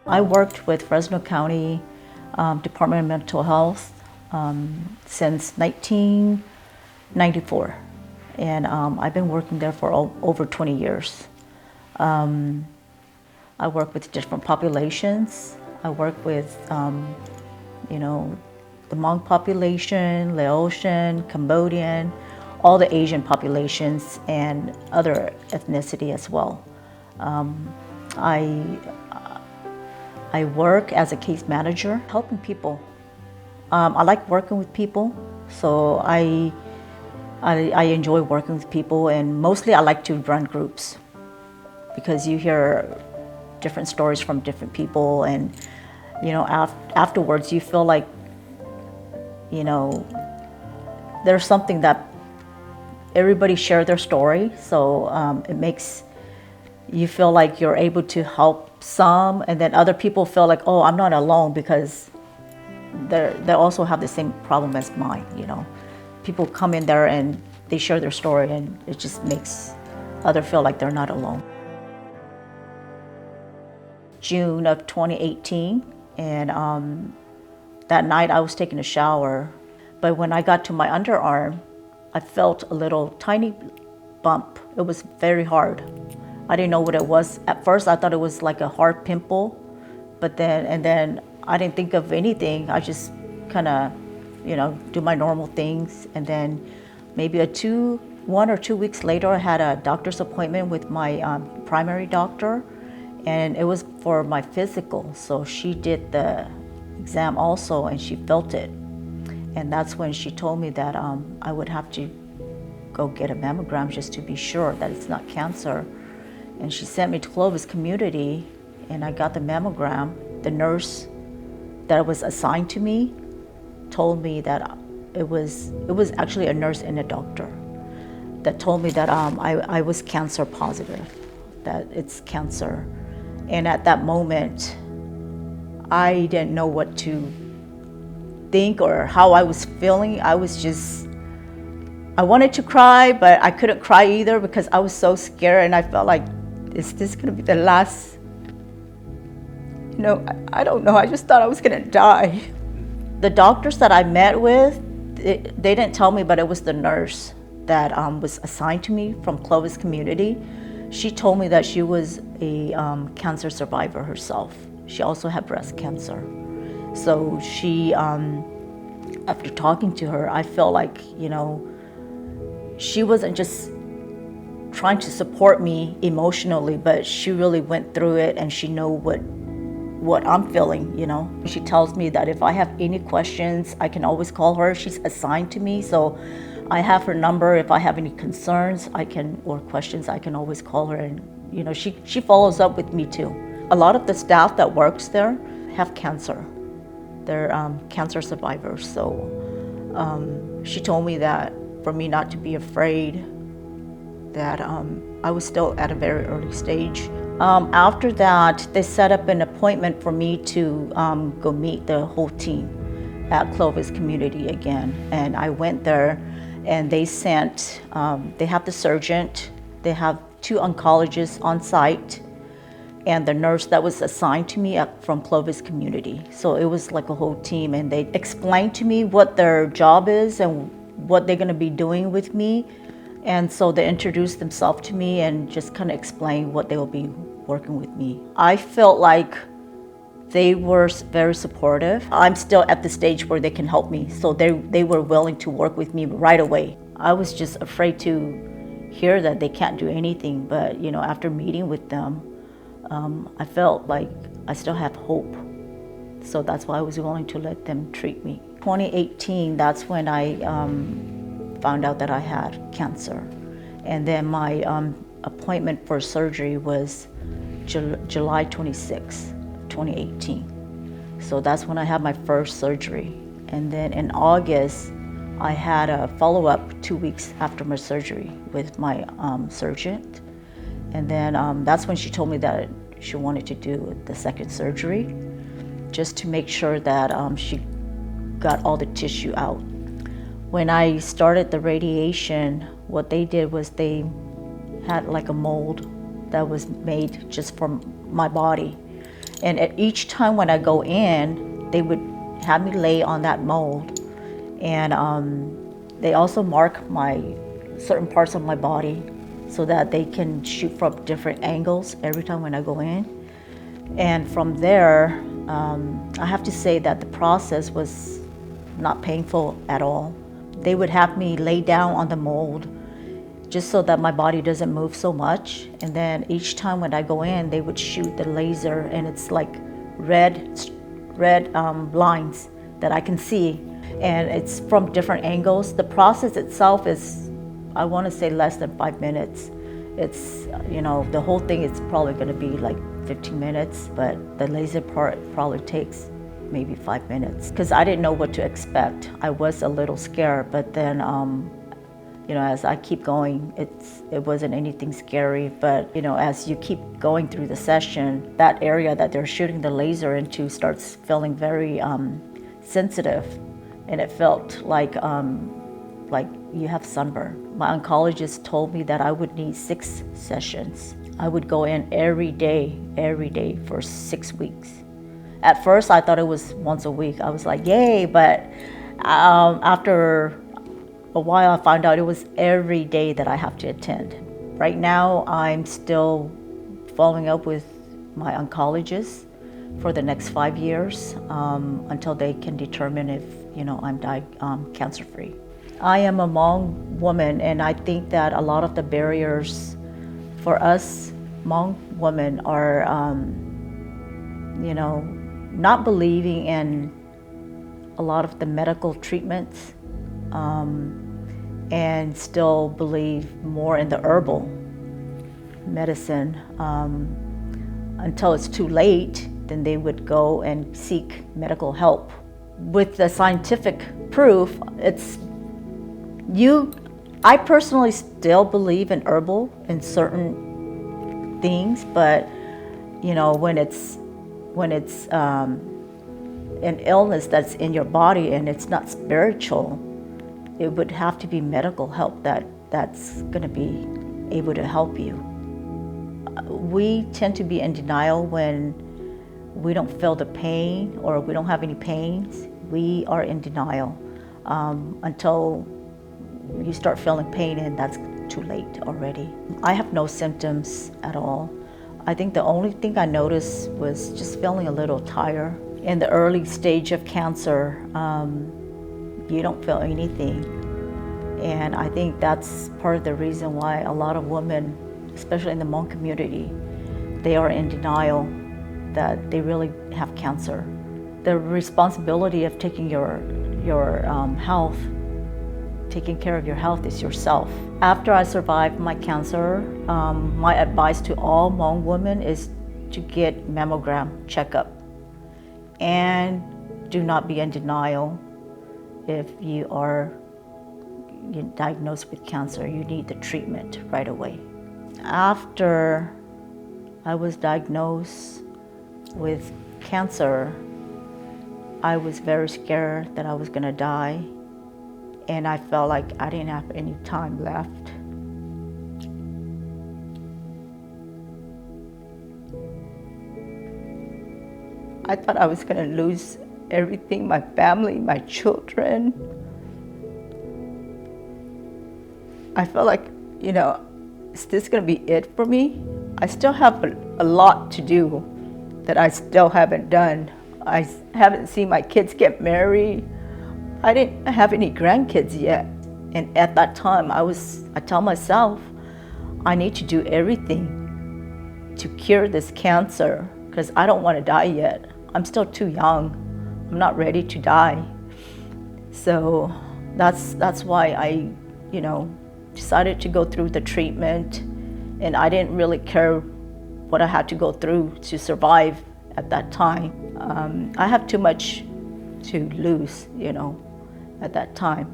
I worked with Fresno County Department of Mental Health since 1994, and I've been working there for over 20 years. I work with different populations. I work with, the Hmong population, Laotian, Cambodian, all the Asian populations, and other ethnicity as well. I I work as a case manager, helping people. I like working with people, so I enjoy working with people, and mostly I like to run groups because you hear different stories from different people, and afterwards you feel like there's something that everybody share their story, so it makes you feel like you're able to help some, and then other people feel like, oh, I'm not alone because they also have the same problem as mine. People come in there and they share their story, and it just makes others feel like they're not alone. June of 2018, and that night I was taking a shower, but when I got to my underarm, I felt a little tiny bump. It was very hard. I didn't know what it was. At first I thought it was like a hard pimple, but then I didn't think of anything. I just kind of, do my normal things. And then maybe 1 or 2 weeks later, I had a doctor's appointment with my primary doctor, and it was for my physical. So she did the exam also, and she felt it. And that's when she told me that I would have to go get a mammogram just to be sure that it's not cancer. And she sent me to Clovis Community, and I got the mammogram. The nurse that was assigned to me told me that it was actually a nurse and a doctor that told me that I was cancer positive, that it's cancer. And at that moment, I didn't know what to think or how I was feeling. I wanted to cry, but I couldn't cry either because I was so scared, and I felt like, is this gonna be the last? I don't know. I just thought I was gonna die. The doctors that I met with, they didn't tell me, but it was the nurse that was assigned to me from Clovis Community. She told me that she was a cancer survivor herself. She also had breast cancer. So she, after talking to her, I felt like, she wasn't just trying to support me emotionally, but she really went through it, and she knew what I'm feeling. She tells me that if I have any questions, I can always call her. She's assigned to me, so I have her number. If I have any concerns, or questions, I can always call her, and she follows up with me too. A lot of the staff that works there have cancer. They're cancer survivors, so she told me that for me not to be afraid, that I was still at a very early stage. After that, they set up an appointment for me to go meet the whole team at Clovis Community again. And I went there, and they have the surgeon, they have 2 oncologists on site, and the nurse that was assigned to me from Clovis Community. So it was like a whole team, and they explained to me what their job is and what they're gonna be doing with me. And so they introduced themselves to me and just kind of explained what they will be working with me. I felt like they were very supportive. I'm still at the stage where they can help me, so they were willing to work with me right away. I was just afraid to hear that they can't do anything, but after meeting with them, I felt like I still have hope. So that's why I was willing to let them treat me. 2018, that's when I found out that I had cancer. And then my appointment for surgery was July 26, 2018. So that's when I had my first surgery. And then in August, I had a follow-up 2 weeks after my surgery with my surgeon. And then that's when she told me that she wanted to do the second surgery, just to make sure that she got all the tissue out. When I started the radiation, what they did was they had like a mold that was made just from my body. And at each time when I go in, they would have me lay on that mold. And they also mark my certain parts of my body so that they can shoot from different angles every time when I go in. And from there, I have to say that the process was not painful at all. They would have me lay down on the mold just so that my body doesn't move so much. And then each time when I go in, they would shoot the laser, and it's like red lines that I can see. And it's from different angles. The process itself is, I want to say, less than 5 minutes. It's, the whole thing is probably going to be like 15 minutes, but the laser part probably takes maybe 5 minutes. Because I didn't know what to expect. I was a little scared, but then, as I keep going, it wasn't anything scary. But, as you keep going through the session, that area that they're shooting the laser into starts feeling very sensitive. And it felt like you have sunburn. My oncologist told me that I would need 6 sessions. I would go in every day for 6 weeks. At first, I thought it was once a week. I was like, yay, but after a while, I found out it was every day that I have to attend. Right now, I'm still following up with my oncologist for the next 5 years until they can determine if I'm cancer-free. I am a Hmong woman, and I think that a lot of the barriers for us Hmong women are, not believing in a lot of the medical treatments, and still believe more in the herbal medicine. Until it's too late, then they would go and seek medical help. With the scientific proof, I personally still believe in herbal in certain things, but when it's an illness that's in your body and it's not spiritual, it would have to be medical help that's going to be able to help you. We tend to be in denial when we don't feel the pain or we don't have any pains. We are in denial until you start feeling pain, and that's too late already. I have no symptoms at all. I think the only thing I noticed was just feeling a little tired. In the early stage of cancer, you don't feel anything. And I think that's part of the reason why a lot of women, especially in the Hmong community, they are in denial that they really have cancer. The responsibility of taking your health, taking care of your health is yourself. After I survived my cancer, my advice to all Hmong women is to get mammogram checkup. And do not be in denial if you are diagnosed with cancer. You need the treatment right away. After I was diagnosed with cancer, I was very scared that I was gonna die, and I felt like I didn't have any time left. I thought I was gonna lose everything, my family, my children. I felt like, is this gonna be it for me? I still have a lot to do that I still haven't done. I haven't seen my kids get married. I didn't have any grandkids yet. And at that time, I tell myself, I need to do everything to cure this cancer because I don't want to die yet. I'm still too young. I'm not ready to die. So that's why I, decided to go through the treatment, and I didn't really care what I had to go through to survive at that time. I have too much to lose, at that time,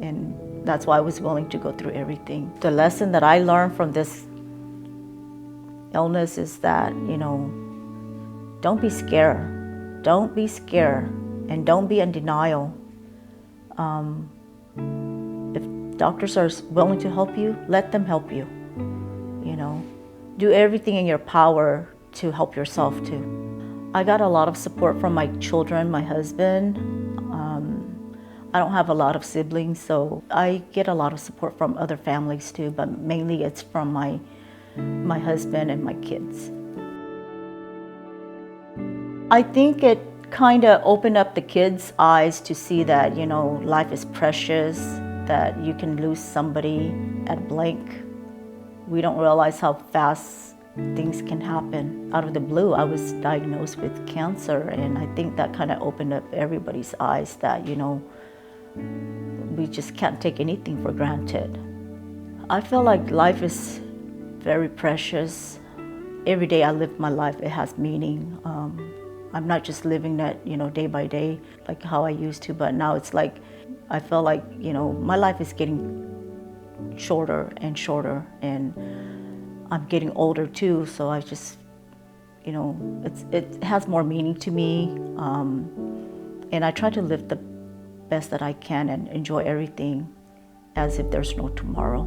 and that's why I was willing to go through everything. The lesson that I learned from this illness is that, don't be scared. Don't be scared, and don't be in denial. If doctors are willing to help you, let them help you. Do everything in your power to help yourself too. I got a lot of support from my children, my husband. I don't have a lot of siblings, so I get a lot of support from other families too, but mainly it's from my husband and my kids. I think it kind of opened up the kids' eyes to see that, life is precious, that you can lose somebody at a blink. We don't realize how fast things can happen. Out of the blue, I was diagnosed with cancer, and I think that kind of opened up everybody's eyes that, we just can't take anything for granted. I feel like life is very precious. Every day I live my life, it has meaning. I'm not just living that, day by day, like how I used to, but now it's like, I feel like, my life is getting shorter and shorter, and I'm getting older too, so I just, it has more meaning to me, and I try to live the best that I can and enjoy everything as if there's no tomorrow.